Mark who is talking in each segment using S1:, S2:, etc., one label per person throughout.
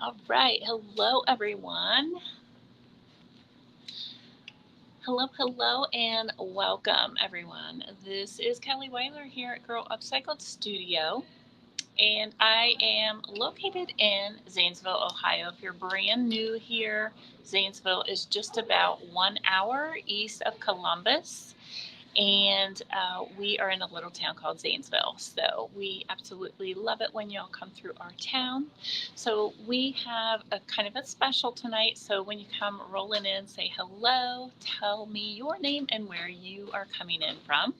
S1: All right. Hello, everyone. Hello, and welcome, everyone. This is Kelly Whaler here at Girl Upcycled Studio, and I am located in Zanesville, Ohio. If you're brand new here, Zanesville is just about 1 hour east of Columbus, and we are in a little town called Zanesville. So we absolutely love it when y'all come through our town. So we have a kind of a special tonight. So when you come rolling in, say hello, tell me your name and where you are coming in from.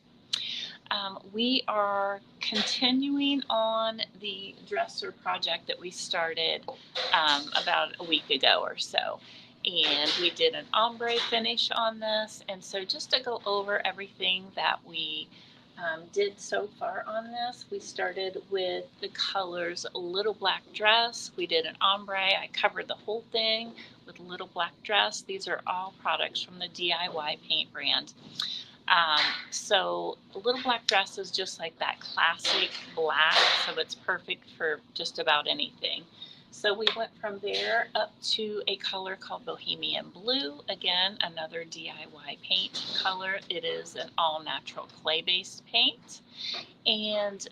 S1: We are continuing on the dresser project that we started about a week ago or so. And we did an ombre finish on this. And so just to go over everything that we did so far on this, we started with the colors Little Black Dress. We did an ombre. I covered the whole thing with Little Black Dress. These are all products from the DIY paint brand. So the Little Black Dress is just like that classic black, so it's perfect for just about anything. So we went from there up to a color called Bohemian Blue. Again, another DIY paint color. It is an all-natural clay-based paint, and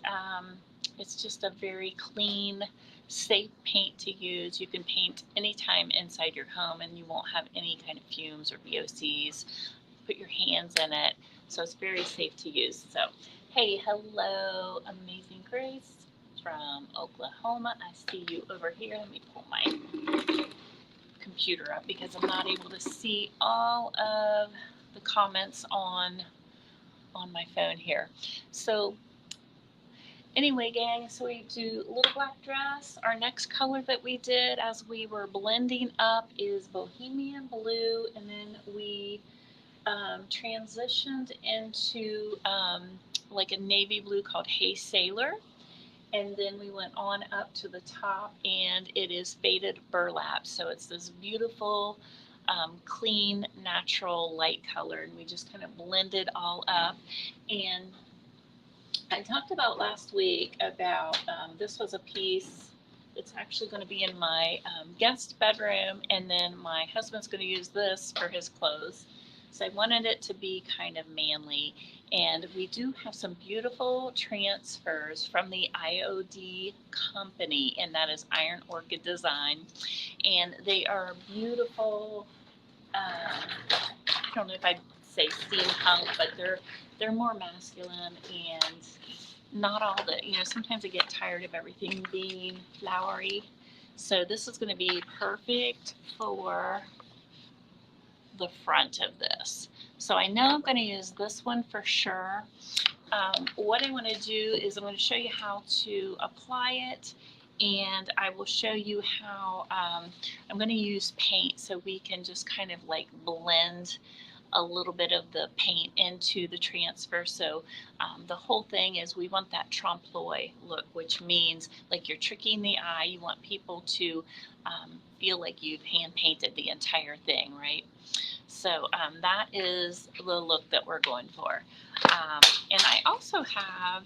S1: it's just a very clean, safe paint to use. You can paint anytime inside your home, and you won't have any kind of fumes or VOCs. Put your hands in it, so it's very safe to use. So, hey, hello, Amazing Grace from Oklahoma. I see you over here. Let me pull my computer up because I'm not able to see all of the comments on my phone here. So anyway, gang, so we do Little Black Dress. Our next color that we did as we were blending up is Bohemian Blue, and then we transitioned into like a navy blue called Hey Sailor. And then we went on up to the top, and it is Faded Burlap. So it's this beautiful, clean, natural light color. And we just kind of blended all up. And I talked about last week about this was a piece. It's actually going to be in my guest bedroom, and then my husband's going to use this for his clothes. So I wanted it to be kind of manly. And we do have some beautiful transfers from the IOD company, and that is Iron Orchid Design. And they are beautiful. I don't know if I'd say steampunk, but they're more masculine, and not all the, sometimes I get tired of everything being flowery. So this is going to be perfect for the front of this. So I know I'm going to use this one for sure. What I want to do is I'm going to show you how to apply it, and I will show you how I'm going to use paint so we can just kind of like blend a little bit of the paint into the transfer. So the whole thing is we want that trompe l'oeil look, which means like you're tricking the eye. You want people to feel like you've hand painted the entire thing, right? So that is the look that we're going for. And I also have,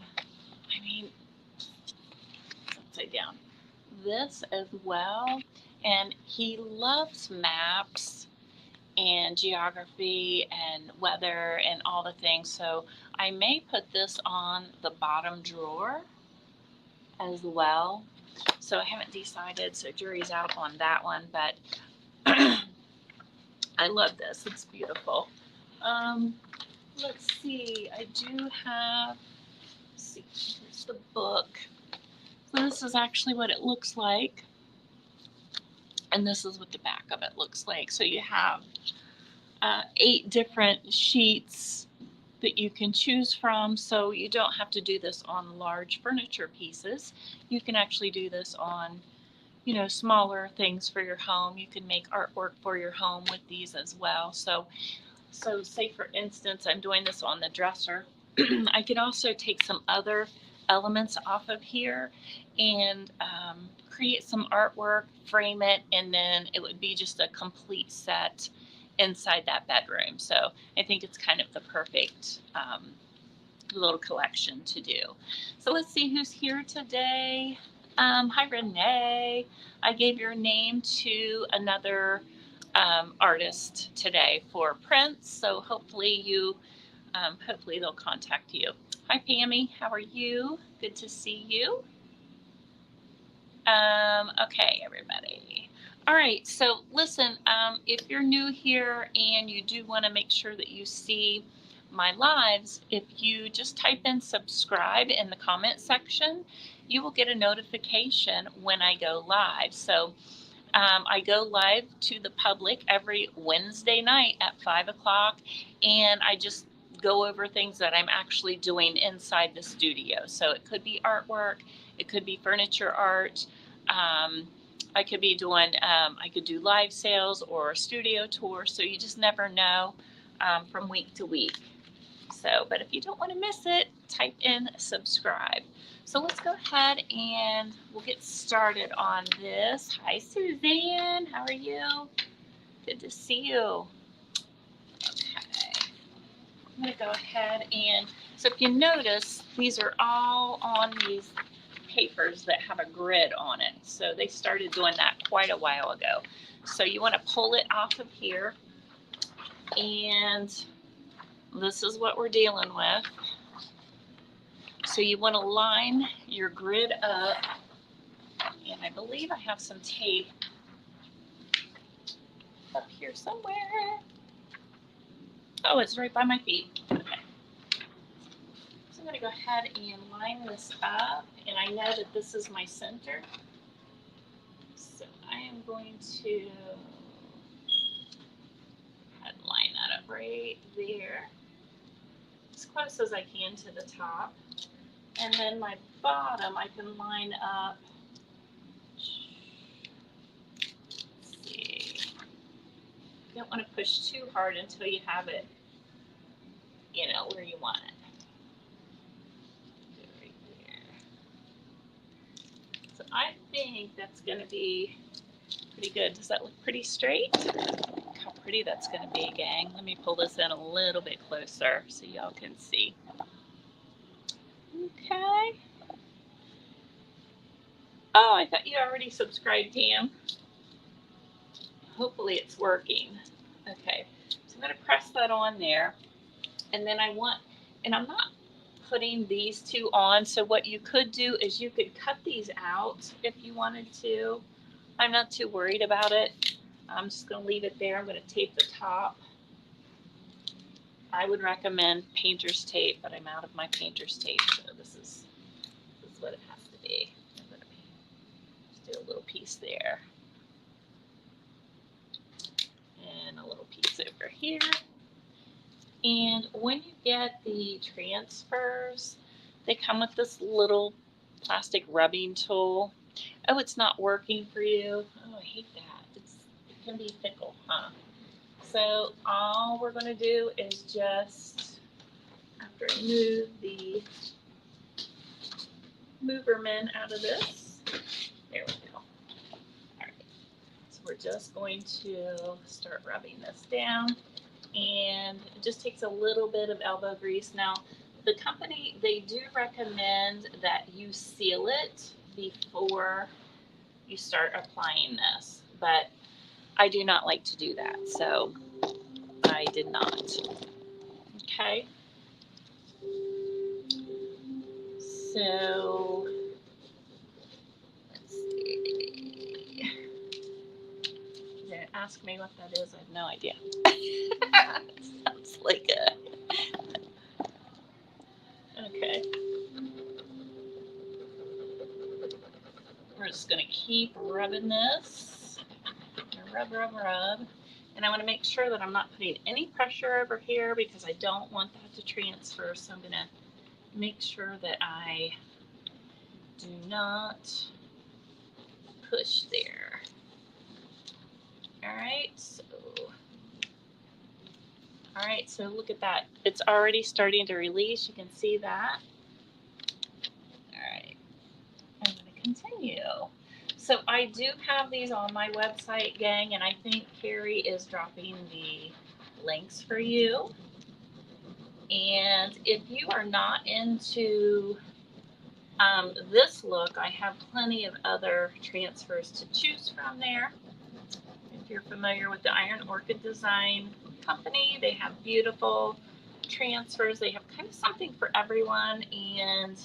S1: upside down, this as well. And he loves maps and geography and weather and all the things. So I may put this on the bottom drawer as well. So I haven't decided, so jury's out on that one, but I love this. It's beautiful. Let's see. I do have, let's see, here's the book. So this is actually what it looks like. And this is what the back of it looks like. So you have 8 different sheets that you can choose from. So you don't have to do this on large furniture pieces. You can actually do this on, smaller things for your home. You can make artwork for your home with these as well. So say for instance, I'm doing this on the dresser. I could also take some other elements off of here and create some artwork, frame it, and then it would be just a complete set inside that bedroom. So I think it's kind of the perfect little collection to do. So let's see who's here today. Hi, Renee. I gave your name to another artist today for prints, so hopefully hopefully they'll contact you. Hi, Pammy. How are you? Good to see you. Okay, everybody. All right, so listen, if you're new here and you do want to make sure that you see my lives, if you just type in subscribe in the comment section, you will get a notification when I go live. So I go live to the public every Wednesday night at 5 o'clock, and I just go over things that I'm actually doing inside the studio. So it could be artwork, it could be furniture art. I could be doing, I could do live sales or a studio tour. So you just never know from week to week. So, but if you don't want to miss it, type in subscribe. So let's go ahead and we'll get started on this. Hi, Suzanne. How are you? Good to see you. Okay. I'm going to go ahead and, so if you notice, these are all on these papers that have a grid on it. So they started doing that quite a while ago. So you want to pull it off of here, and this is what we're dealing with. So you want to line your grid up, and I believe I have some tape up here somewhere. Oh, it's right by my feet. Okay. So I'm going to go ahead and line this up, and I know that this is my center. So I am going to line that up right there, as close as I can to the top. And then my bottom I can line up. Let's see. You don't want to push too hard until you have it, you know, where you want it. Right there. So I think that's going to be pretty good. Does that look pretty straight? Look how pretty that's going to be, gang. Let me pull this in a little bit closer so y'all can see. Okay. Oh, I thought you already subscribed, Tam. Hopefully it's working. Okay, so I'm going to press that on there. And then I want, and I'm not putting these two on, so what you could do is you could cut these out if you wanted to. I'm not too worried about it. I'm just going to leave it there. I'm going to tape the top. I would recommend painter's tape, but I'm out of my painter's tape, so this is what it has to be. I'm going to just do a little piece there. And a little piece over here. And when you get the transfers, they come with this little plastic rubbing tool. Oh, it's not working for you. Oh, I hate that. It can be fickle, huh? So all we're going to do is just, after I move the Moverman out of this, there we go. All right. So we're just going to start rubbing this down. And it just takes a little bit of elbow grease. Now, the company, they do recommend that you seal it before you start applying this, but I do not like to do that, so I did not. Okay. So, let's see. Ask me what that is. I have no idea. Sounds like a... Okay. We're just going to keep rubbing this. Rub, rub, rub. And I want to make sure that I'm not putting any pressure over here because I don't want that to transfer. So I'm going to make sure that I do not push there. All right, so look at that. It's already starting to release. You can see that. All right, I'm going to continue. So I do have these on my website, gang, and I think Carrie is dropping the links for you. And if you are not into This look, I have plenty of other transfers to choose from there. If you're familiar with the Iron Orchid Design Company, they have beautiful transfers. They have kind of something for everyone, and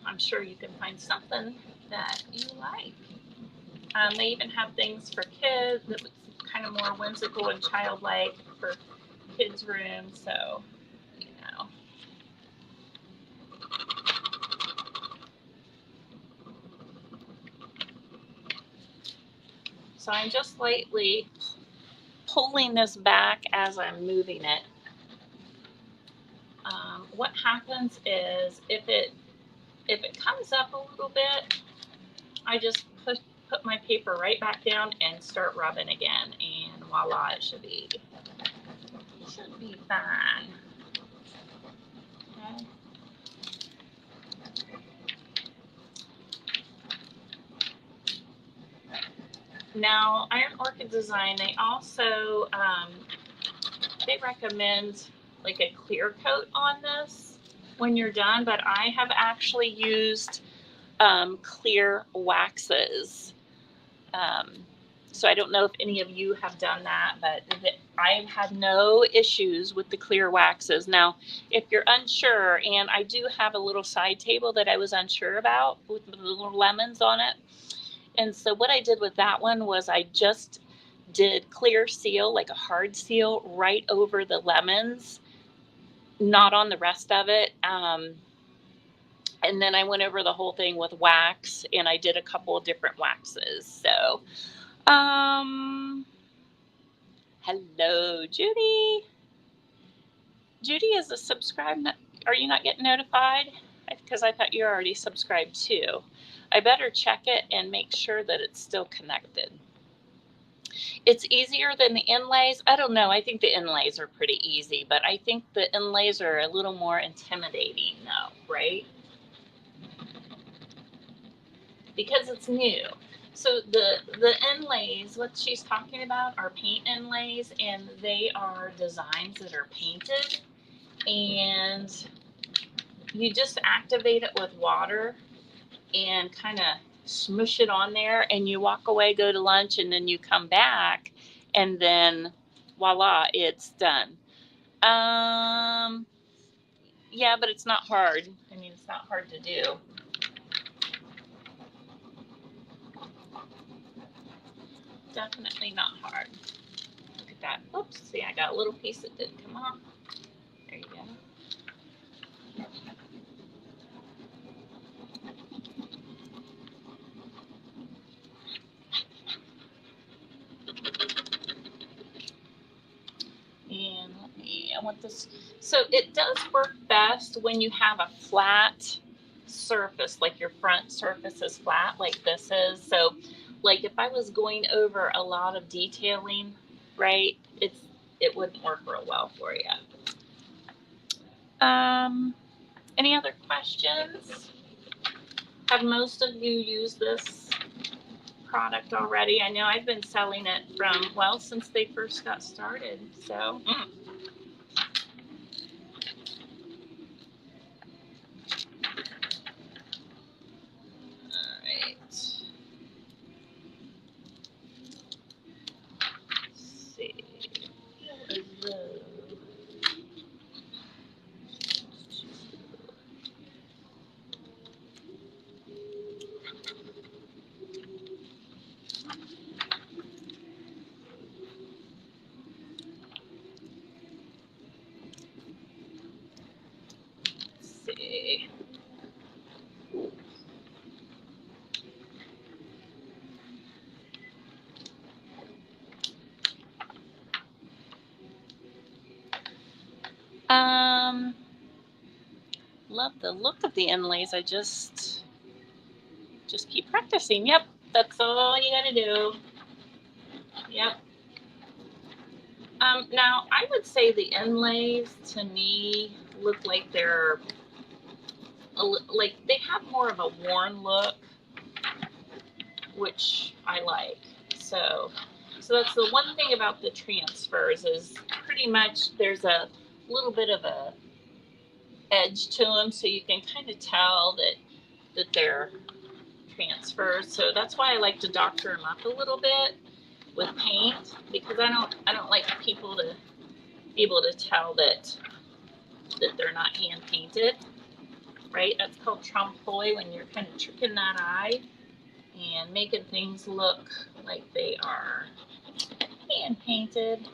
S1: I'm sure you can find something that you like. They even have things for kids that was kind of more whimsical and childlike for kids' rooms. So, you know. So I'm just lightly pulling this back as I'm moving it. What happens is if it comes up a little bit, I just put my paper right back down and start rubbing again, and voila, it should be fine. Okay. Now, Iron Orchid Design, they also they recommend like a clear coat on this when you're done, but I have actually used clear waxes. So I don't know if any of you have done that, but I've had no issues with the clear waxes. Now, if you're unsure, and I do have a little side table that I was unsure about with the little lemons on it. And so what I did with that one was I just did clear seal, like a hard seal, right over the lemons, not on the rest of it. And then I went over the whole thing with wax, and I did a couple of different waxes. So, hello, Judy. Judy is a subscribe. Are you not getting notified? Because I thought you were already subscribed too. I better check it and make sure that it's still connected. It's easier than the inlays. I don't know. I think the inlays are pretty easy, but I think the inlays are a little more intimidating though, right? Because it's new. So the inlays, what she's talking about are paint inlays, and they are designs that are painted, and you just activate it with water and kind of smush it on there, and you walk away, go to lunch, and then you come back, and then voila, it's done. Yeah, but it's not hard. I mean, it's not hard to do. Definitely not hard. Look at that. Oops, see, I got a little piece that didn't come off. There you go. And I want this. So it does work best when you have a flat surface, like your front surface is flat, like this is. So, like if I was going over a lot of detailing, right, it wouldn't work real well for you. Any other questions? Have most of you used this product already? I know I've been selling it since they first got started. So. All right. Let's see. See. Love the look of the inlays. I just keep practicing. Yep, that's all you gotta do. Yep. Now I would say the inlays to me look like they're like they have more of a worn look, which I like. So that's the one thing about the transfers is pretty much there's a little bit of a edge to them, so you can kind of tell that they're transfers. So that's why I like to doctor them up a little bit with paint, because I don't like people to be able to tell that they're not hand painted, right? That's called trompe l'oeil, when you're kind of tricking that eye and making things look like they are hand painted.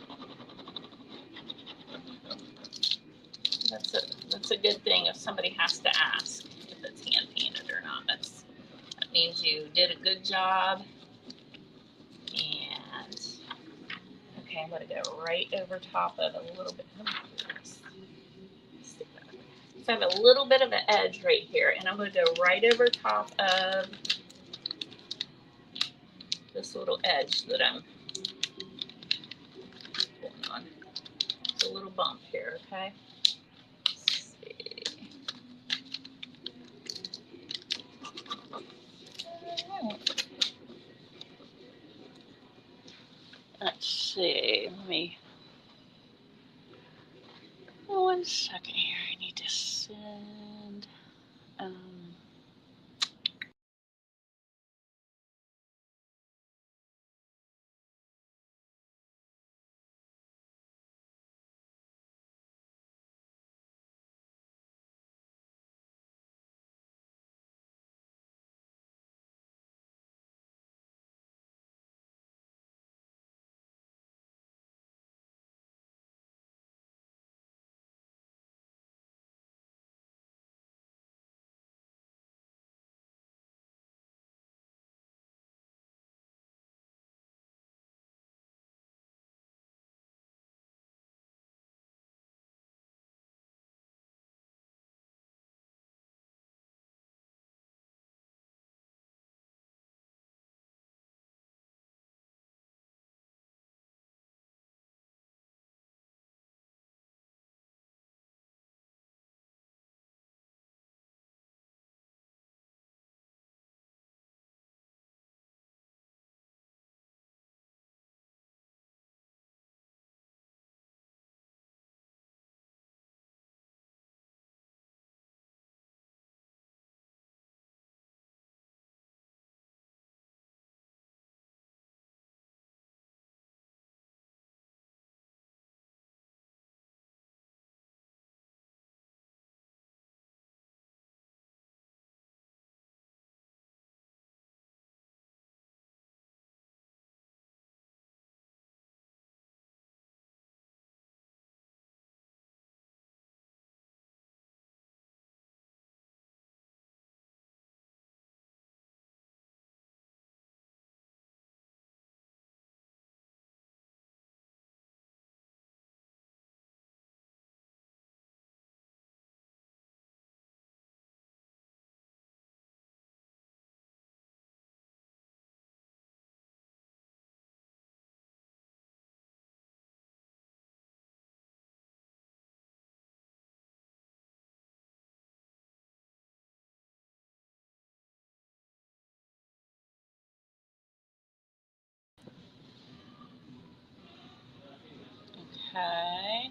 S1: That's a good thing if somebody has to ask if it's hand painted or not. That means you did a good job. And okay, I'm gonna go right over top of a little bit. So I have a little bit of an edge right here, and I'm gonna go right over top of this little edge that I'm putting on. It's a little bump here, okay? Let's see. Let me. Oh, 1 second here. I need to send. Okay.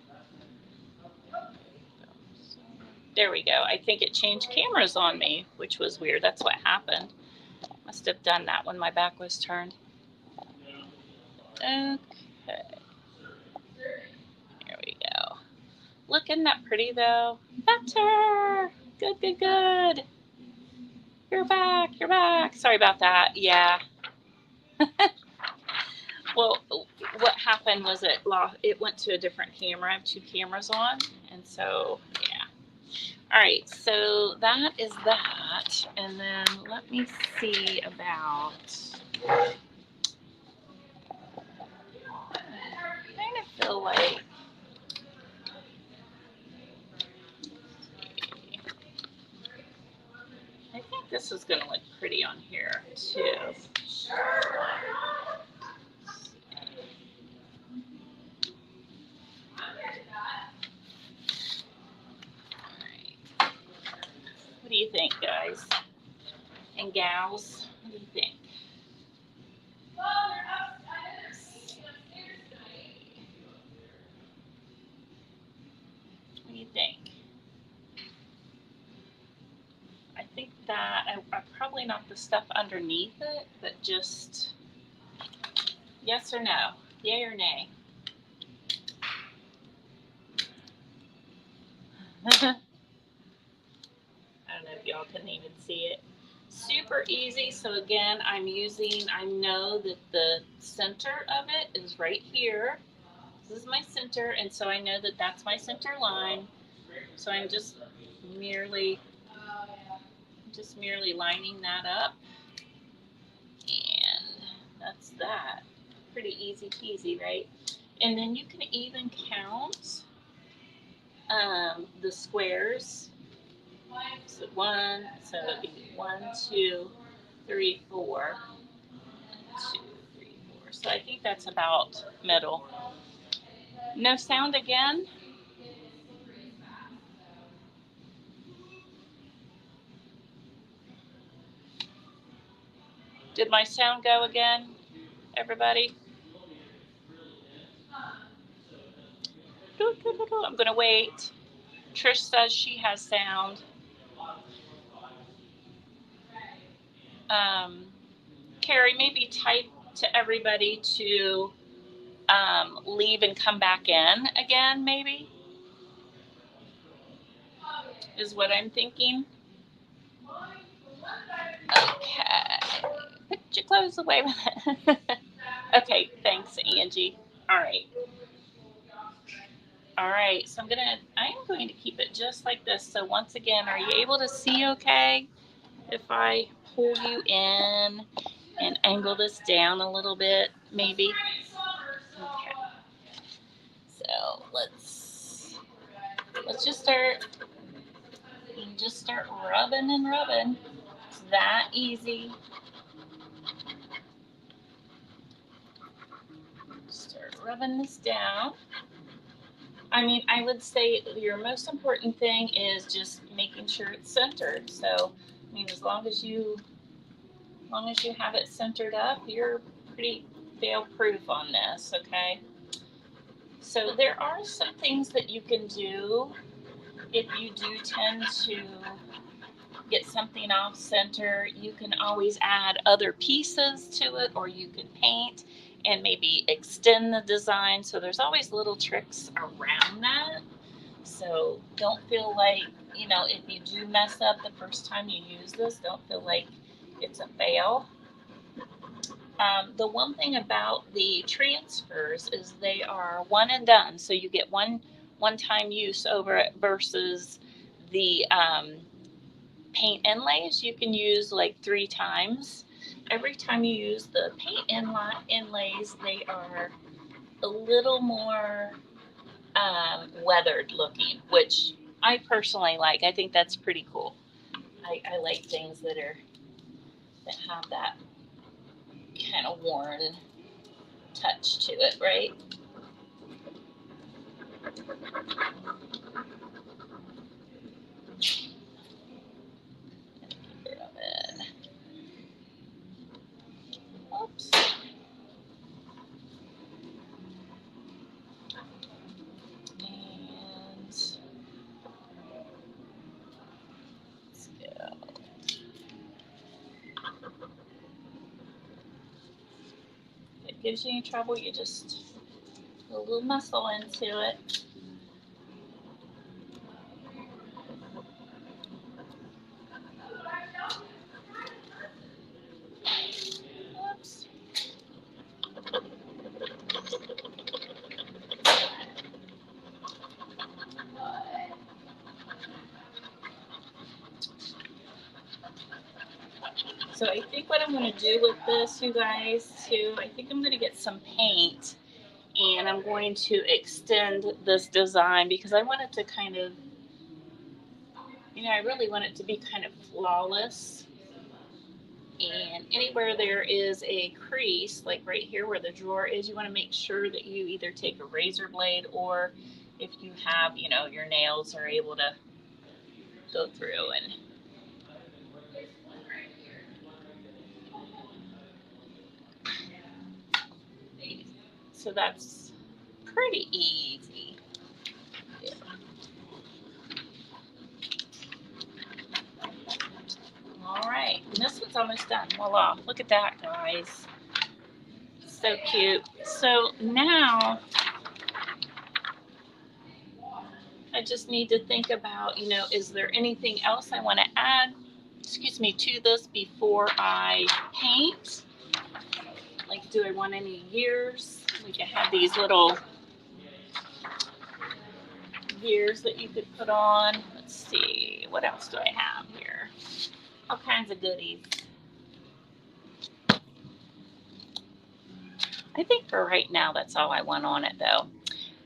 S1: There we go. I think it changed cameras on me, which was weird. That's what happened. Must have done that when my back was turned. Okay. Here we go. Looking that pretty though. Better. Good, good, good. You're back. You're back. Sorry about that. Yeah. Well, what happened was it went to a different camera. I have 2 cameras on, and so yeah. All right, so that is that, and then let me see about. I kind of feel like. I think this is going to look pretty on here too. What do you think, guys and gals? What do you think? What do you think? that. I probably not the stuff underneath it, but just yes or no, yay or nay. I don't know if y'all can even see it. Super easy. So again, I know that the center of it is right here. This is my center, and so I know that that's my center line. So I'm just merely lining that up, and that's that. Pretty easy peasy, right? And then you can even count the squares. So it'd be 1, 2, 3, 4. 2, 3, 4. So I think that's about middle. No sound again? Did my sound go again, everybody? I'm going to wait. Trish says she has sound. Carrie, maybe type to everybody to leave and come back in again, maybe, is what I'm thinking. Okay. Put your clothes away with it. Okay, thanks, Angie. All right. All right, so I'm going to keep it just like this. So once again, are you able to see okay? If I pull you in and angle this down a little bit, maybe. Okay. So let's just start rubbing and rubbing. It's that easy. Start rubbing this down. I mean, I would say your most important thing is just making sure it's centered. So, I mean, as long as you have it centered up, you're pretty fail-proof on this, okay? So there are some things that you can do if you do tend to get something off center. You can always add other pieces to it, or you can paint and maybe extend the design. So there's always little tricks around that. So don't feel like, if you do mess up the first time you use this, don't feel like it's a fail. The one thing about the transfers is they are one and done. So you get one-time use over it versus the paint inlays. You can use like 3 times. Every time you use the paint inlays, they are a little more weathered looking, which I personally like. I think that's pretty cool. I like things that have that kind of worn touch to it, right? Oops. And let's go. If it gives you any trouble, you just put a little muscle into it. Oops. So I think what I'm going to do with this, you guys, too, I think I'm going to get some paint and I'm going to extend this design because I want it to kind of, I really want it to be kind of flawless. And anywhere there is a crease, like right here where the drawer is, you want to make sure that you either take a razor blade or if you have, your nails are able to go through and so that's pretty easy. this one's almost done. Voila. Look at that, guys. So cute. So now I just need to think about, is there anything else I want to add, to this before I paint? Like, do I want any gears? We can have these little gears that you could put on. Let's see, what else do I have here? All kinds of goodies. I think for right now, that's all I want on it, though.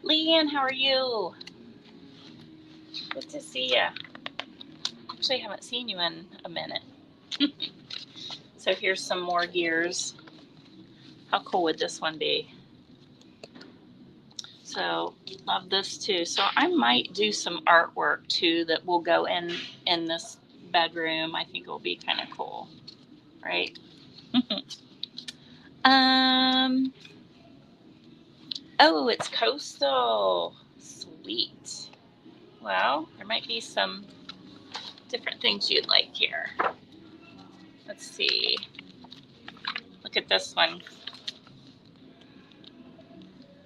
S1: Leanne, how are you? Good to see you. Actually, I haven't seen you in a minute. So here's some more gears. How cool would this one be? So love this too. So I might do some artwork too that will go in this bedroom. I think it will be kind of cool, right? Oh, it's coastal. Sweet. Well, there might be some different things you'd like here. Let's see. Look at this one.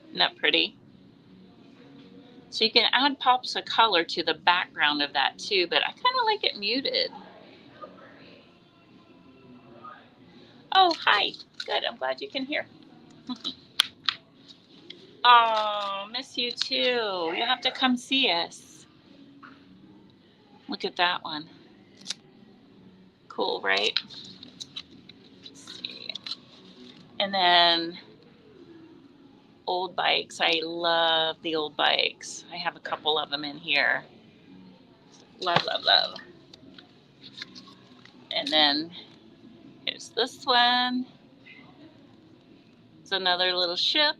S1: Isn't that pretty? So you can add pops of color to the background of that too, but I kind of like it muted. Oh, hi. Good. I'm glad you can hear. Oh, miss you too. You'll have to come see us. Look at that one. Cool, right? Let's see. And then old bikes. I love the old bikes. I have a couple of them in here. Love, love, love. And then here's this one. It's another little ship.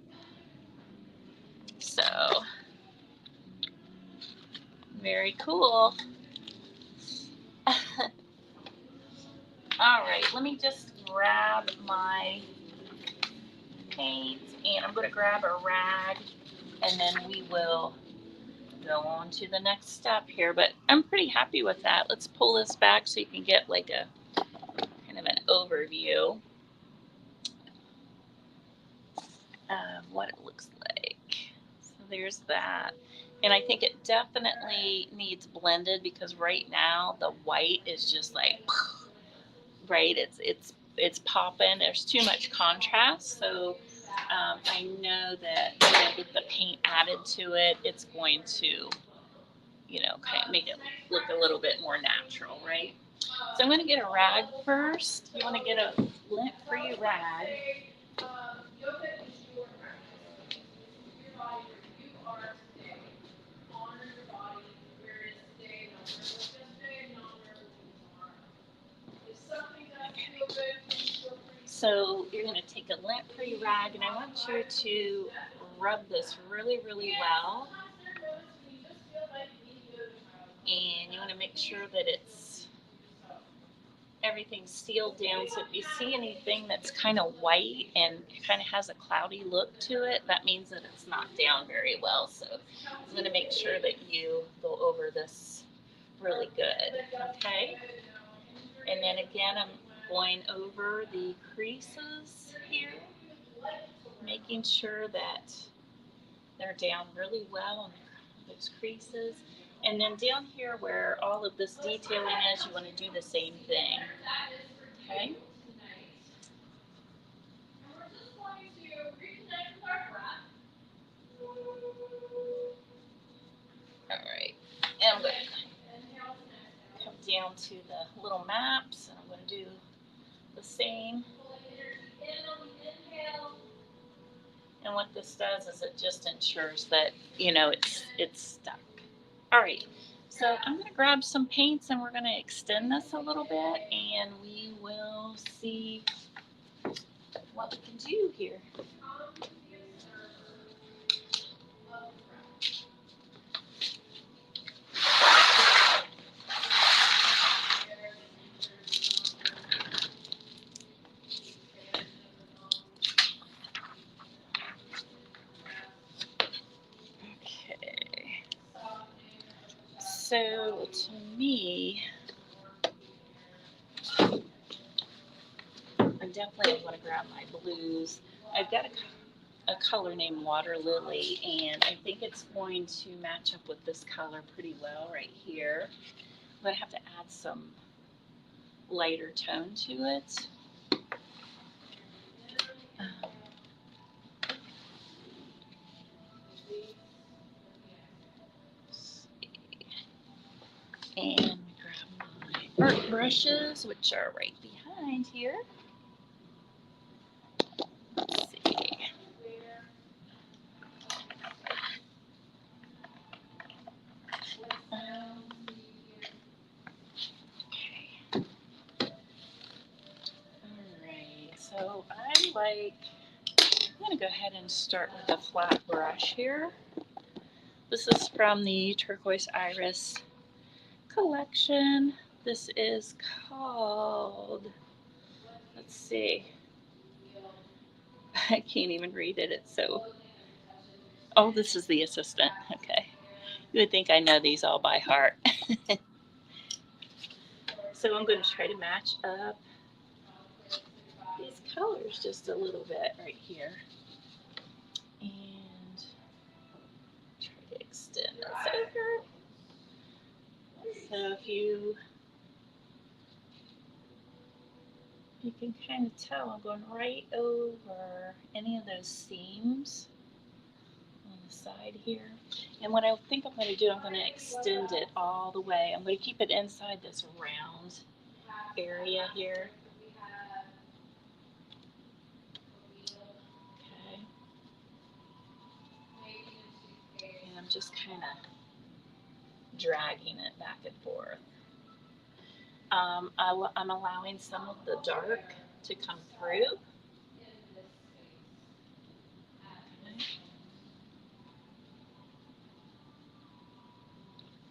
S1: So, very cool. All right, let me just grab my paint, and I'm going to grab a rag, and then we will go on to the next step here. But I'm pretty happy with that. Let's pull this back so you can get like a kind of an overview of what it looks like. So there's that. And I think it definitely needs blended because right now the white is just like, right? It's popping. There's too much contrast. So I know that with the paint added to it, it's going to, kind of make it look a little bit more natural, right? So I'm going to get a rag first. You want to get a lint-free rag. So you're going to take a lint-free rag, and I want you to rub this really, really well. And you want to make sure that everything's sealed down. So if you see anything that's kind of white and kind of has a cloudy look to it, that means that it's not down very well. So I'm going to make sure that you go over this really good. Okay. And then again, I'm going over the creases here, making sure that they're down really well on those creases. And then down here where all of this detailing is, you want to do the same thing. Okay? All right. And I'm going to come down to the little maps, and I'm going to do the same. And what this does is it just ensures that, it's stuck. All right. So I'm going to grab some paints, and we're going to extend this a little bit, and we will see what we can do here. Okay. So to me, And definitely I want to grab my blues. I've got a color named Water Lily, and I think it's going to match up with this color pretty well right here. I'm going to have to add some lighter tone to it. And grab my art brushes, which are right behind here. Let's see. Okay. Alright, so I'm going to go ahead and start with a flat brush here. This is from the Turquoise Iris collection. This is called, let's see, I can't even read it. It's so, oh, this is the assistant. Okay. You would think I know these all by heart. So I'm going to try to match up these colors just a little bit right here. And try to extend this over. So if you can kind of tell, I'm going right over any of those seams on the side here. And what I think I'm going to do, I'm going to extend it all the way. I'm going to keep it inside this round area here. Okay. And I'm just kind of dragging it back and forth. I'm allowing some of the dark to come through. Okay.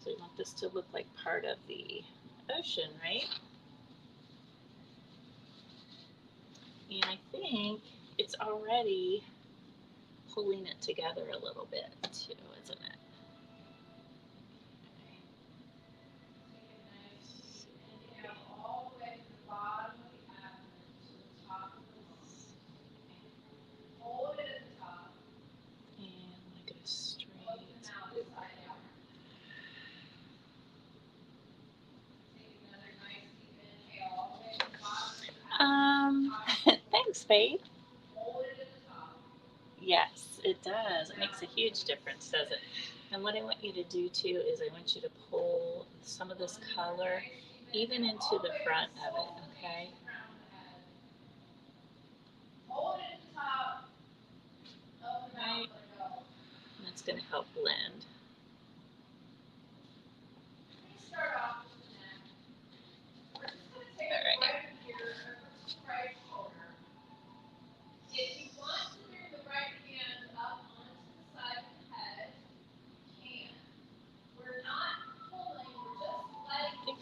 S1: So you want this to look like part of the ocean, right? And I think it's already pulling it together a little bit too, isn't it? Thanks, babe. Yes, it does. It makes a huge difference, does it? And what I want you to do too is I want you to pull some of this color even into the front of it, okay? Right? And that's going to help blend.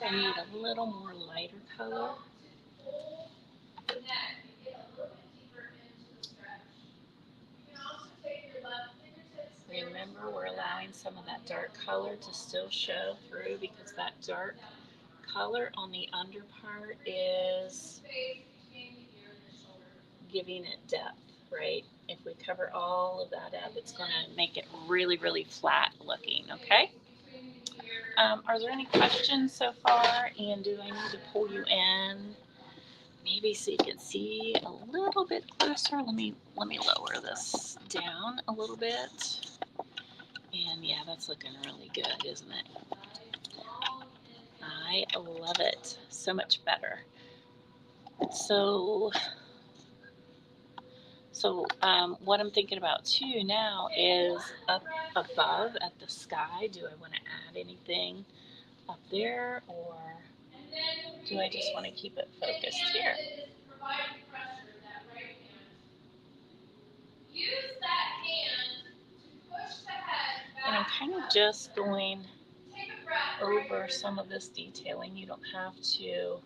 S1: I need a little more lighter color. Remember, we're allowing some of that dark color to still show through because that dark color on the under part is giving it depth, right? If we cover all of that up, it's going to make it really, really flat looking, okay? Are there any questions so far? And do I need to pull you in? Maybe so you can see a little bit closer. Let me lower this down a little bit. And yeah, that's looking really good, isn't it? I love it. So much better. So what I'm thinking about too now is up above at the sky. Do I want to add anything up there, or do I just want to keep it focused here? And I'm kind of just going over some of this detailing. You don't have to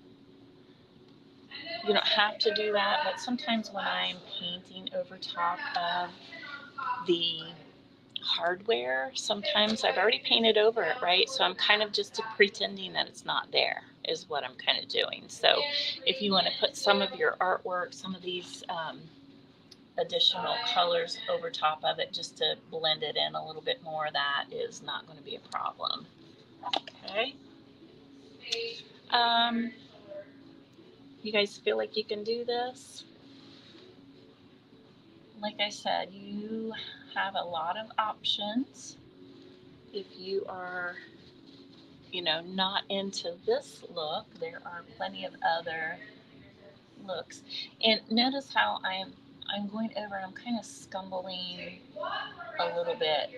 S1: do that, but sometimes when I'm painting over top of the hardware, sometimes I've already painted over it, right? So I'm kind of just pretending that it's not there, is what I'm kind of doing. So if you want to put some of your artwork, some of these additional colors over top of it just to blend it in a little bit more, that is not going to be a problem. Okay. You guys feel like you can do this? Like I said, you have a lot of options. If you are, not into this look, there are plenty of other looks. And notice how I'm going over, I'm kind of scumbling a little bit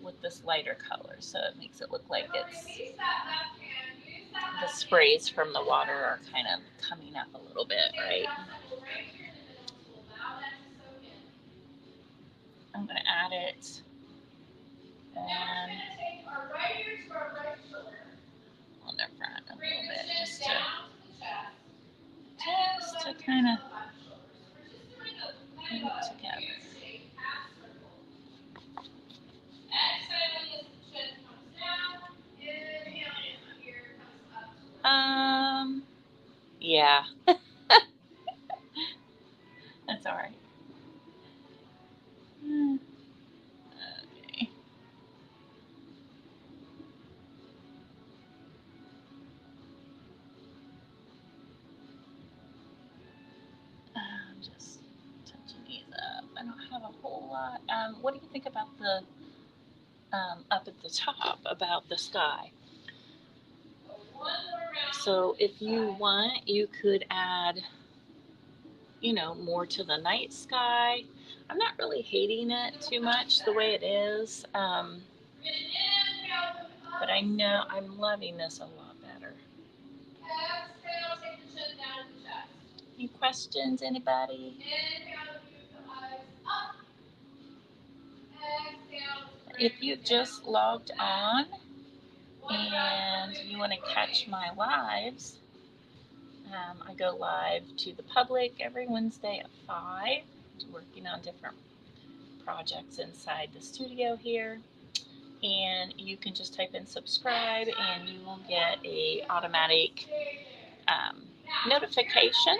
S1: with this lighter color, so it makes it look like it's the sprays from the water are kind of coming up a little bit, right? I'm going to add it and on the front a little bit just to kind of put it together. Yeah. That's all right. Okay. Just touching these up. I don't have a whole lot. What do you think about the up at the top, about the sky? So if you want, you could add, more to the night sky. I'm not really hating it too much the way it is, but I know I'm loving this a lot better. Any questions, anybody? If you just logged on and you want to catch my lives, I go live to the public every Wednesday at 5, working on different projects inside the studio here. And you can just type in subscribe and you will get a automatic notification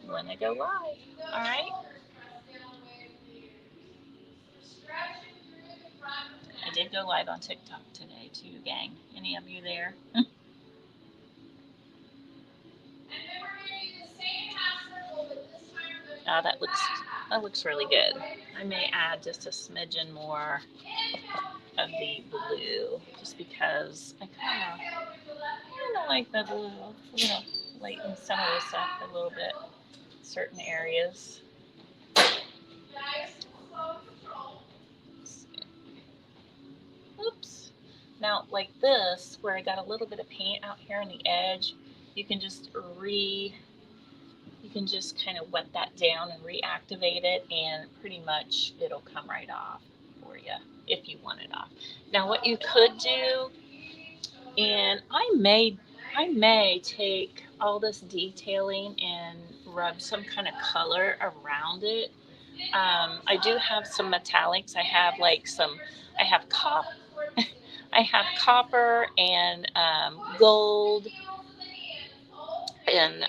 S1: when I go live. All right. I did go live on TikTok today too, gang. Any of you there? Oh, that looks really good. I may add just a smidgen more of the blue, just because I kind of like the blue, lighten some of this up a little bit, certain areas. Oops. Now, like this, where I got a little bit of paint out here on the edge, you can just kind of wet that down and reactivate it, and pretty much it'll come right off for you if you want it off. Now, what you could do, and I may take all this detailing and rub some kind of color around it. I do have some metallics. I have I have copper and gold and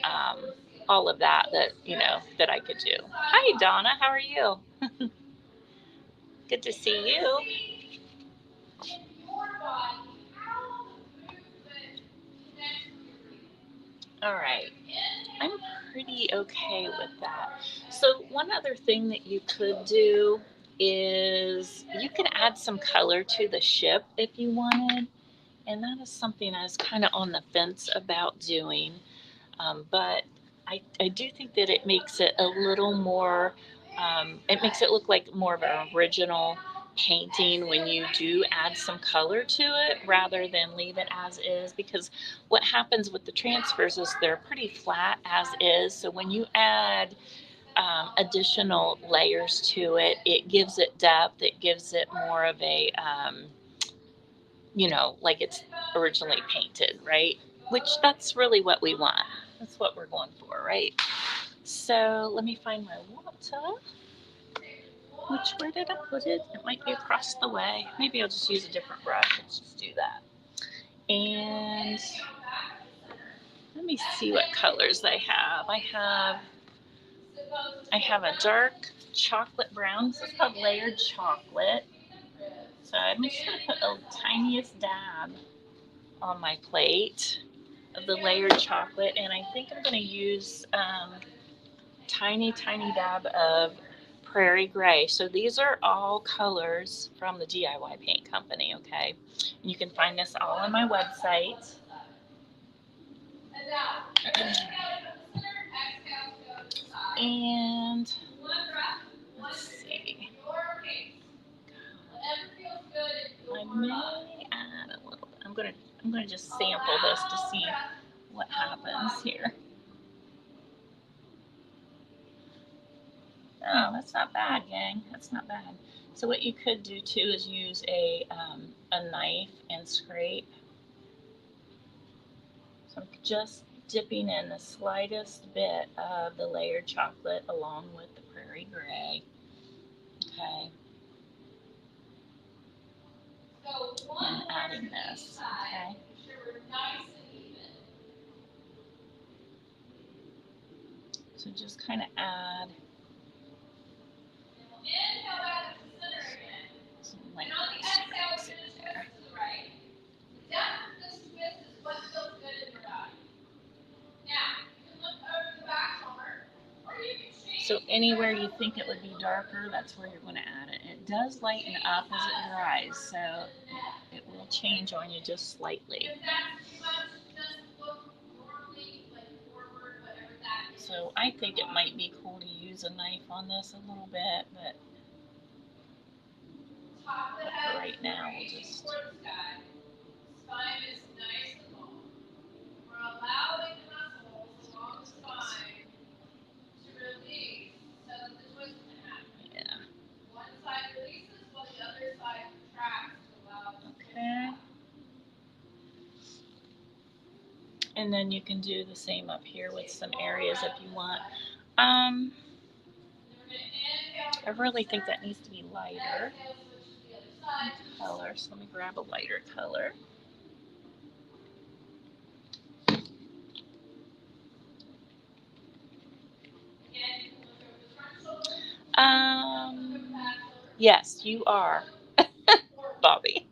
S1: all of that that I could do. Hi, Donna. How are you? Good to see you. All right. I'm pretty okay with that. So one other thing that you could do is you can add some color to the ship if you wanted. And that is something I was kind of on the fence about doing. But I do think that it makes it a little more, it makes it look like more of an original painting when you do add some color to it rather than leave it as is, because what happens with the transfers is they're pretty flat as is. So when you add additional layers to it, it gives it depth, it gives it more of a, like it's originally painted, right? Which that's really what we want. That's what we're going for, right? So let me find my water. Where did I put it? It might be across the way. Maybe I'll just use a different brush. Let's just do that. And let me see what colors I have. I have a dark chocolate brown. This is called layered chocolate. So I'm just going to put the tiniest dab on my plate of the layered chocolate. And I think I'm going to use tiny dab of Prairie Gray. So these are all colors from the DIY Paint Company, okay? And you can find this all on my website. And let's see. I may add a little bit. I'm gonna just sample this to see what happens here. Oh, that's not bad, gang. That's not bad. So what you could do too is use a knife and scrape. So I'm just dipping in the slightest bit of the layered chocolate along with the Prairie Gray. Okay. And adding this. Okay. So just kind of add some light strokes in there. So anywhere you think it would be darker, that's where you're going to add it. It does lighten up as it dries, so it will change on you just slightly. So I think it might be cool to use a knife on this a little bit, but for right now we'll just... Okay. And then you can do the same up here with some areas if you want. I really think that needs to be lighter color. So let me grab a lighter color. Yes, you are, Bobby.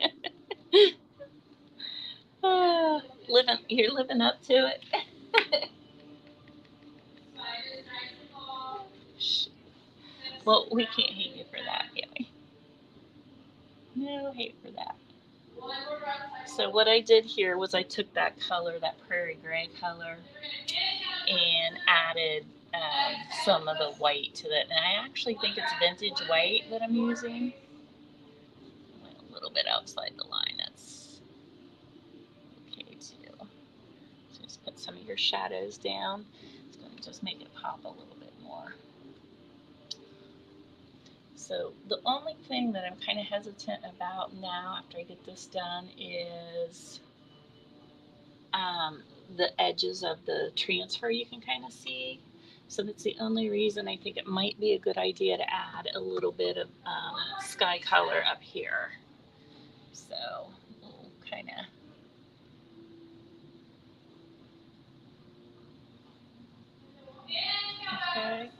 S1: You're living up to it. Well, we can't hate you for that, can we? No hate for that. So what I did here was I took that color, that Prairie Gray color, and added some of the white to it. And I actually think it's vintage white that I'm using. I went a little bit outside the line. That's okay too. So just put some of your shadows down. It's going to just make it pop a little bit more. So the only thing that I'm kind of hesitant about now after I get this done is the edges of the transfer you can kind of see. So that's the only reason I think it might be a good idea to add a little bit of sky color up here. So we'll kind of... Okay.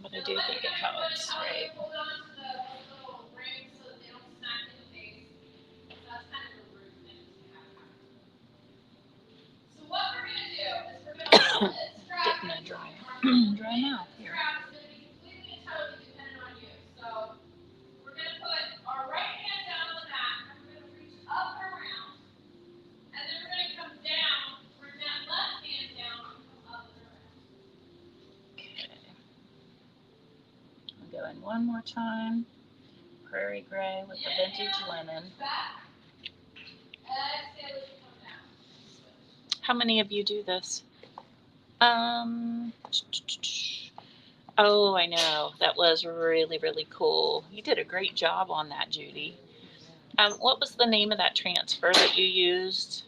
S1: But I do think it helps, right? Getting a dry mouth here. Going one more time. Prairie Gray with the vintage lemon. How many of you do this? Oh, I know. That was really, really cool. You did a great job on that, Judy. What was the name of that transfer that you used?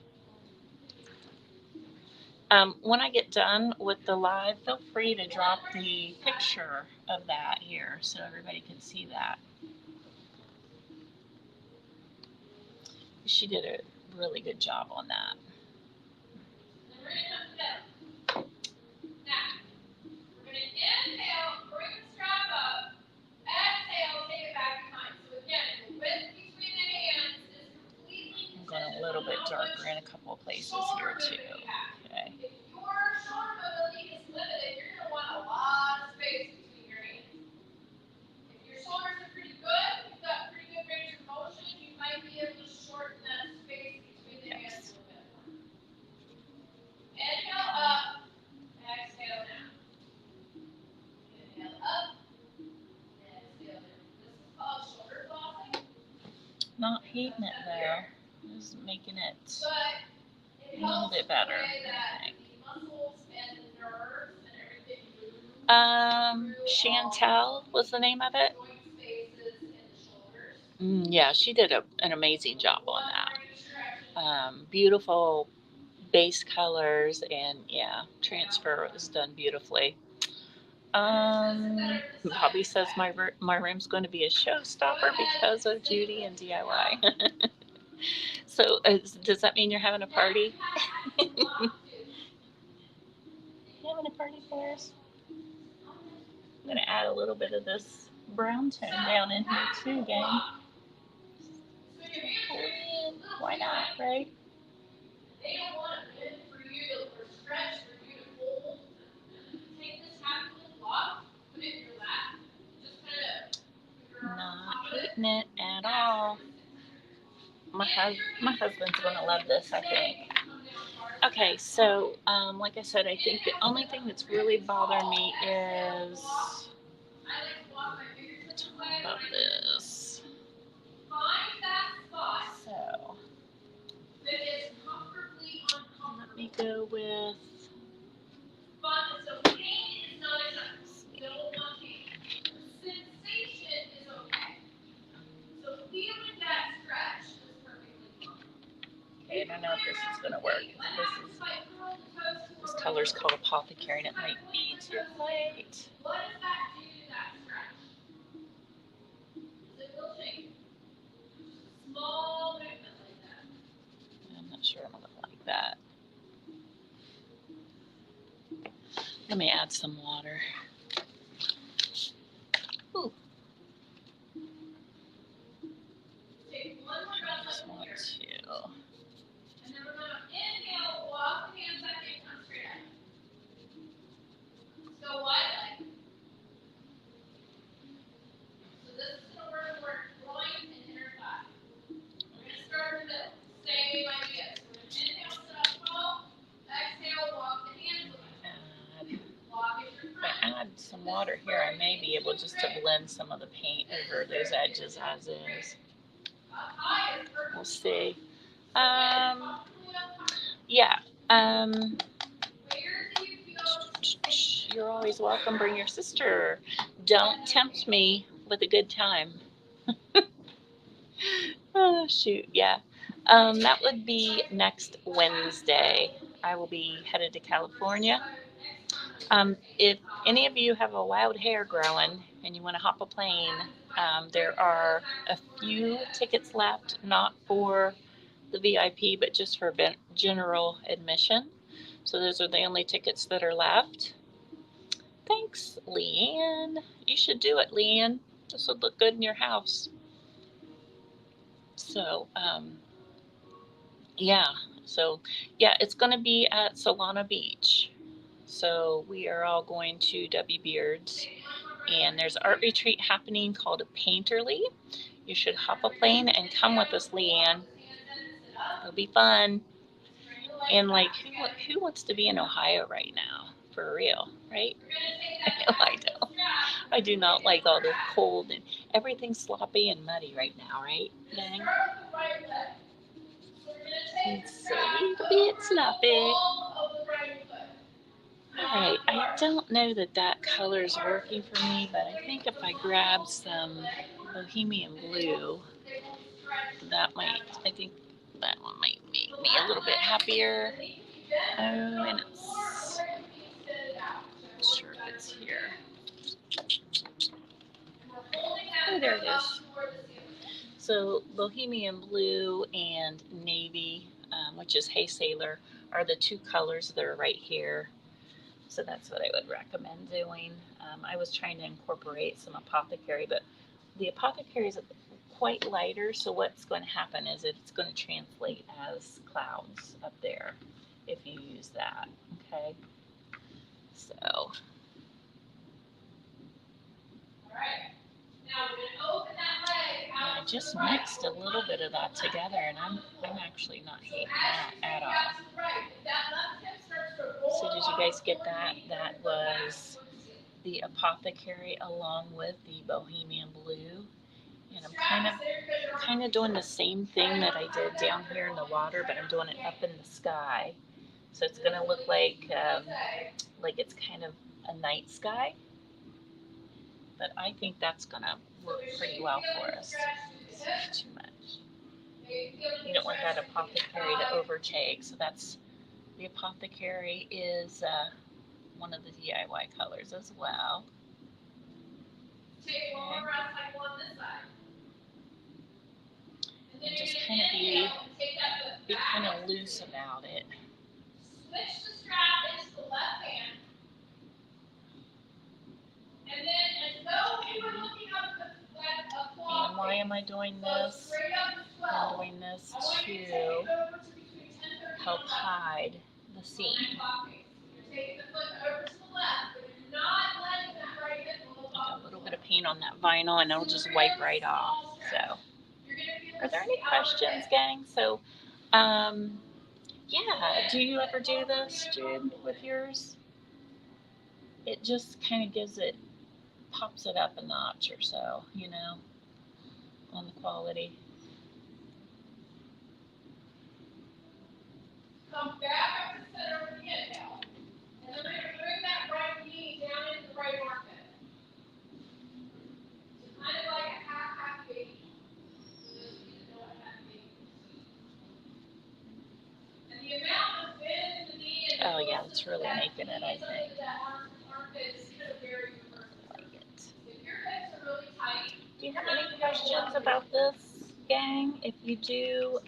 S1: When I get done with the live, feel free to drop the picture of that here so everybody can see that. She did a really good job on that. I'm going a little bit darker in a couple of places here too. Okay. Not hating it though. Just making it a little bit better, I think. Chantel was the name of it. Yeah, she did an amazing job on that. Beautiful base colors, and yeah, transfer was done beautifully. Bobby says my room's going to be a showstopper because of Judy and DIY. So does that mean you're having a party? You having a party for us? I'm going to add a little bit of this brown tone down in here too, gang. Why not, right? Not hating it at all. My husband's going to love this, I think. Okay, so like I said, I think the only thing that's really bothering me is about this. So let me go with. Okay, I don't know if this is going to work. This color's called Apothecary, and it might be too light. I'm not sure I'm going to like that. Let me add some water. Ooh. I just want to. Add some water here, I may be able just to blend some of the paint over those edges as is. We'll see. Yeah. You're always welcome. Bring your sister. Don't tempt me with a good time. Oh, shoot. Yeah. That would be next Wednesday. I will be headed to California. If any of you have a wild hair growing and you want to hop a plane, there are a few tickets left, not for the VIP, but just for general admission. So those are the only tickets that are left. Thanks, Leanne. You should do it, Leanne. This would look good in your house. So, yeah. So, yeah, it's going to be at Solana Beach. So we are all going to W Beards, and there's an art retreat happening called Painterly. You should hop a plane and come with us, Leanne. It'll be fun. And like, who wants to be in Ohio right now? For real, right? No, I don't. I do not like all the cold and everything's sloppy and muddy right now, right, gang? It's a little bit sloppy. Alright, I don't know that color is working for me, but I think if I grab some Bohemian Blue, I think that one might make me a little bit happier. Oh, and I'm not sure if it's here. Oh, there it is. So Bohemian Blue and Navy, which is Hey Sailor, are the two colors that are right here. So that's what I would recommend doing. I was trying to incorporate some Apothecary, but the Apothecary is quite lighter, so what's going to happen is it's going to translate as clouds up there if you use that. Okay, so I just mixed a little bit of that together, and I'm actually not hating that at all. So did you guys get that? That was the Apothecary along with the Bohemian Blue. And I'm kind of doing the same thing that I did down here in the water, but I'm doing it up in the sky. So it's going to look like it's kind of a night sky. But I think that's going to work pretty well for us. It's not too much. You don't want that Apothecary to overtake. So that's the Apothecary is one of the DIY colors as well. Okay. And just kind of be kind of loose about it. Switch the strap into the left hand. And then as though you were looking up that claw. And why am I doing this? I'm doing this to help hide the seam. Got a little bit of paint on that vinyl and it'll just wipe right off. So, are there any questions, gang? So, yeah, do you ever do this, Jude, with yours? It just kind of pops it up a notch or so, on the quality. Come back up to center of the inhale. And then we're going to bring that right knee down into the right armpit. So kind of like a half baby. And the amount of bend in the knee. Oh yeah, it's really making it, I think. Do you have any questions about this, gang? If you do,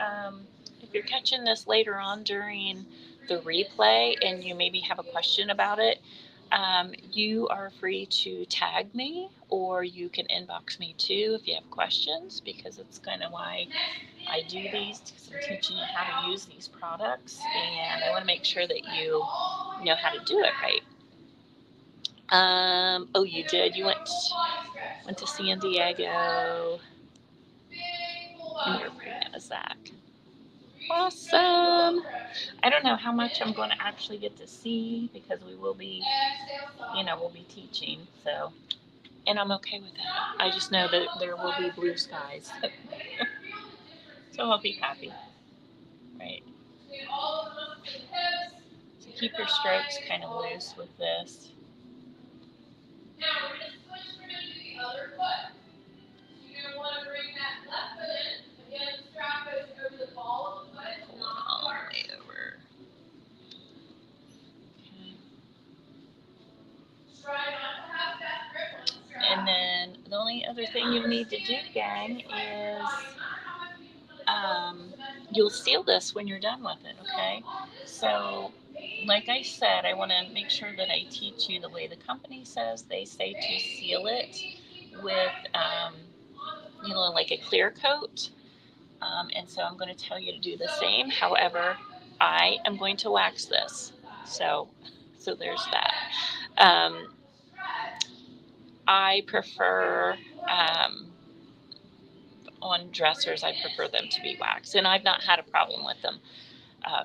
S1: if you're catching this later on during the replay and you maybe have a question about it, you are free to tag me or you can inbox me too if you have questions, because it's kind of why I do these, because I'm teaching you how to use these products and I want to make sure that you know how to do it right. Oh, you did? You went to San Diego and you're pregnant as Zach. Awesome. I don't know how much I'm going to actually get to see because we will be, we'll be teaching. So, and I'm okay with that. I just know that there will be blue skies. So I'll be happy. Right. So keep your strokes kind of loose with this. Now we're going to switch. We're going to do the other foot. You're going to want to bring that left foot in. Again, the strap goes over the ball of the foot. Pull it all the way over. Okay. Try not to have that grip on the strap. And then the only other thing you need to do, gang, is you'll seal this when you're done with it, okay? So, like I said, I want to make sure that I teach you the way the company says. They say to seal it with, like a clear coat. And so I'm going to tell you to do the same. However, I am going to wax this. So there's that. I prefer, on dressers, I prefer them to be waxed. And I've not had a problem with them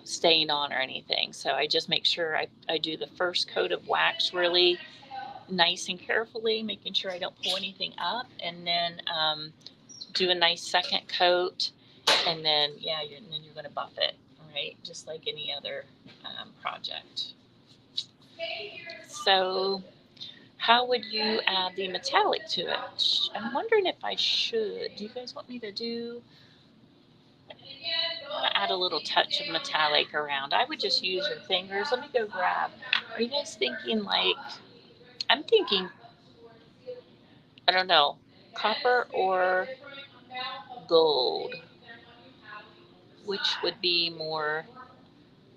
S1: staying on or anything. So I just make sure I do the first coat of wax really nice and carefully, making sure I don't pull anything up. And then do a nice second coat. And then, you're going to buff it, right? Just like any other project. So how would you add the metallic to it? I'm wondering if I should. Do you guys want me to do? I want to add a little touch of metallic around. I would just use your fingers. Let me go grab. Are you guys thinking I'm thinking, I don't know, copper or gold? Which would be more,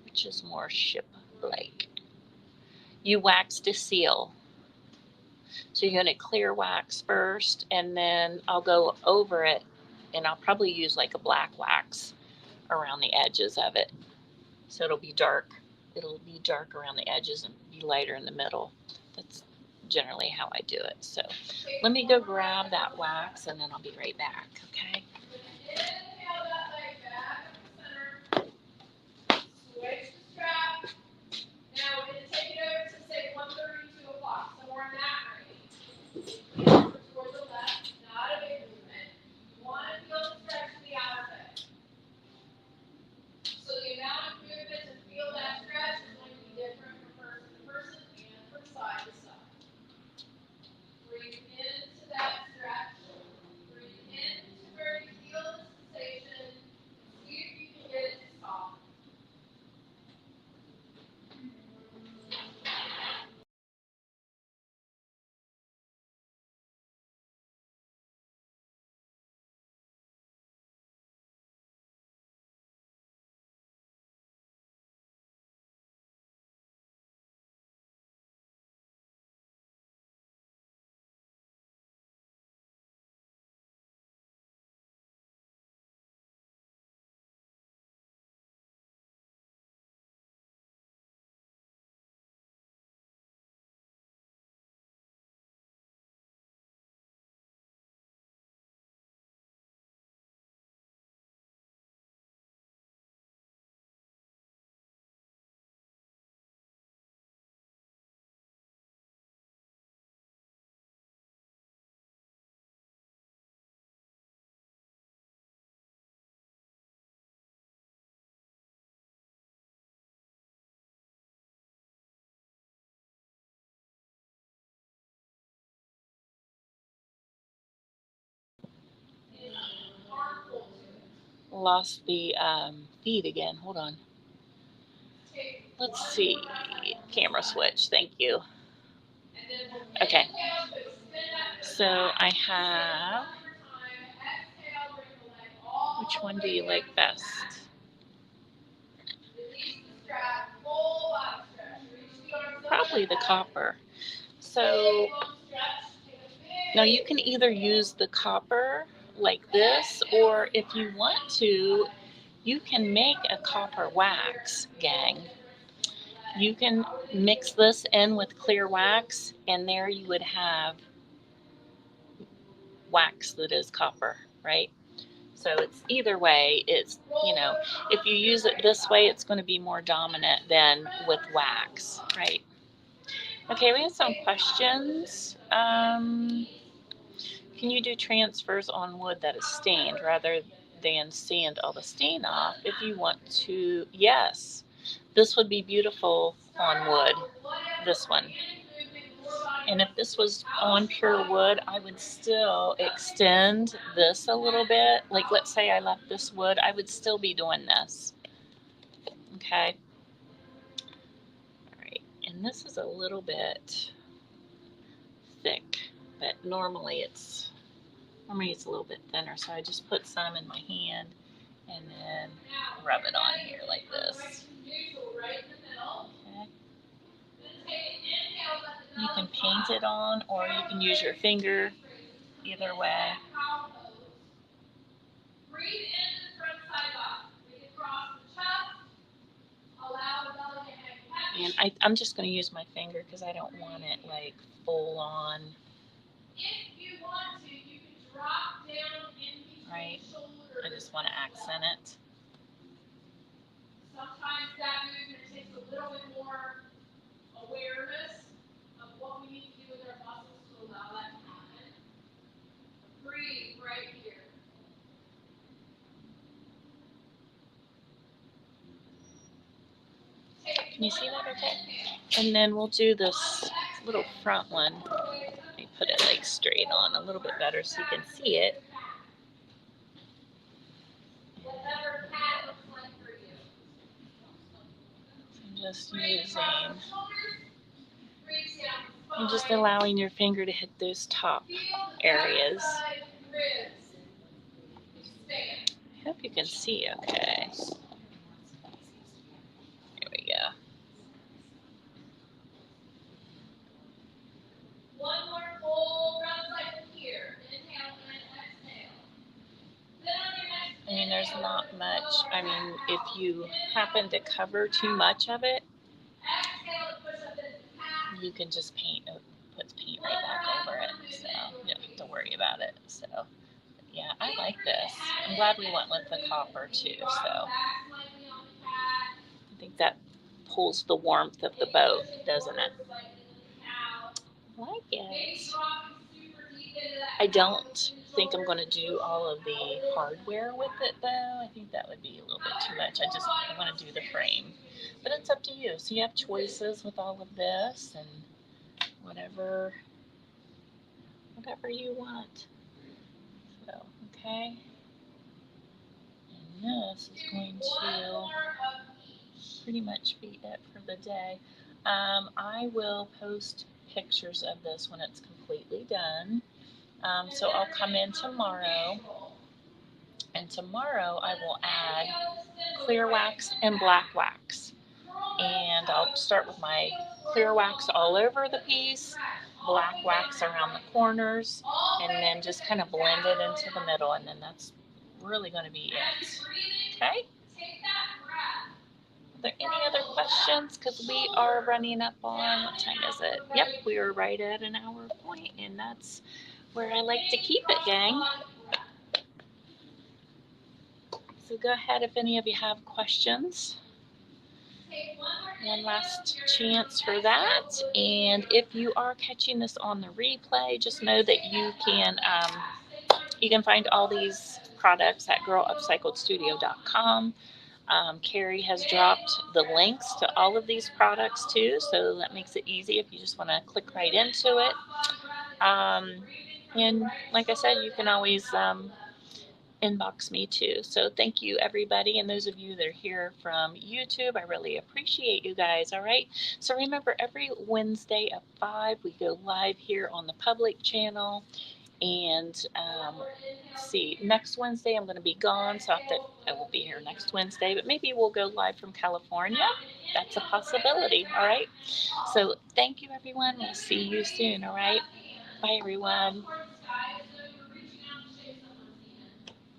S1: which is more ship-like? You wax to seal. So you're going to clear wax first, and then I'll go over it, and I'll probably use like a black wax around the edges of it. So it'll be dark. It'll be dark around the edges and be lighter in the middle. That's generally how I do it. So let me go grab that wax, and then I'll be right back, okay? Switch the strap. Now we're going to take it over to say 1:30, 2 o'clock, somewhere in that range. Towards the left, not a big movement. You want to feel the stretch in the outer leg. So the amount of movement to feel that stretch is going to be different from person to person and from side to side. Breathe into that stretch. Breathe into where you feel the sensation. See if you can get it to stop. Lost the feed again. Hold on. Let's see. Camera switch. Thank you. Okay. So I have. Which one do you like best? Probably the copper. So now you can either use the copper like this, or if you want to, you can make a copper wax, gang. You can mix this in with clear wax, and there you would have wax that is copper, right? So it's either way, it's, you know, if you use it this way, it's going to be more dominant than with wax, right? Okay, we have some questions. Can you do transfers on wood that is stained rather than sand all the stain off? If you want to, yes. This would be beautiful on wood, this one. And if this was on pure wood, I would still extend this a little bit. Like, let's say I left this wood, I would still be doing this. Okay. All right. And this is a little bit thick, but normally it's a little bit thinner. So I just put some in my hand and then rub it on here like this. Okay. You can paint it on, or you can use your finger, either way. And I'm just going to use my finger because I don't want it like full on. If you want to, you can drop down in between shoulders. I just want to accent it. Sometimes that movement takes a little bit more awareness of what we need to do with our muscles to allow that to happen. Breathe right here. Can you see that okay? And then we'll do this little front one. Let me put it like straight on a little bit better so you can see it. I'm just allowing your finger to hit those top areas. Hope you can see okay. Here we go. One more full round cycle here. Inhale and exhale. I mean, there's not much. I mean, if you happen to cover too much of it, you can just put paint right back over it. So you don't have to worry about it. So yeah, I like this. I'm glad we went with the copper too. So I think that pulls the warmth of the boat, doesn't it? I like it. I don't think I'm going to do all of the hardware with it though. I think that would be a little bit too much. I want to do the frame. But it's up to you. So you have choices with all of this and whatever you want. So, okay. And this is going to pretty much be it for the day. I will post pictures of this when it's completely done. So I'll come in tomorrow, and tomorrow I will add clear wax and black wax. And I'll start with my clear wax all over the piece, black wax around the corners, and then just kind of blend it into the middle, and then that's really going to be it. Okay? Are there any other questions? Because we are running up on, what time is it? Yep, we are right at an hour point, and that's where I like to keep it, gang. So go ahead if any of you have questions. One last chance for that. And if you are catching this on the replay, just know that you can find all these products at girlupcycledstudio.com. Carrie has dropped the links to all of these products too, so that makes it easy if you just want to click right into it. And like I said, you can always inbox me too. So thank you everybody, and those of you that are here from YouTube, I really appreciate you guys. All right, so remember, every Wednesday at 5 we go live here on the public channel. And see, next Wednesday I'm going to be gone, so I won't be here next Wednesday, but maybe we'll go live from California. That's a possibility. All right, so thank you everyone. We'll see you soon. All right, bye everyone.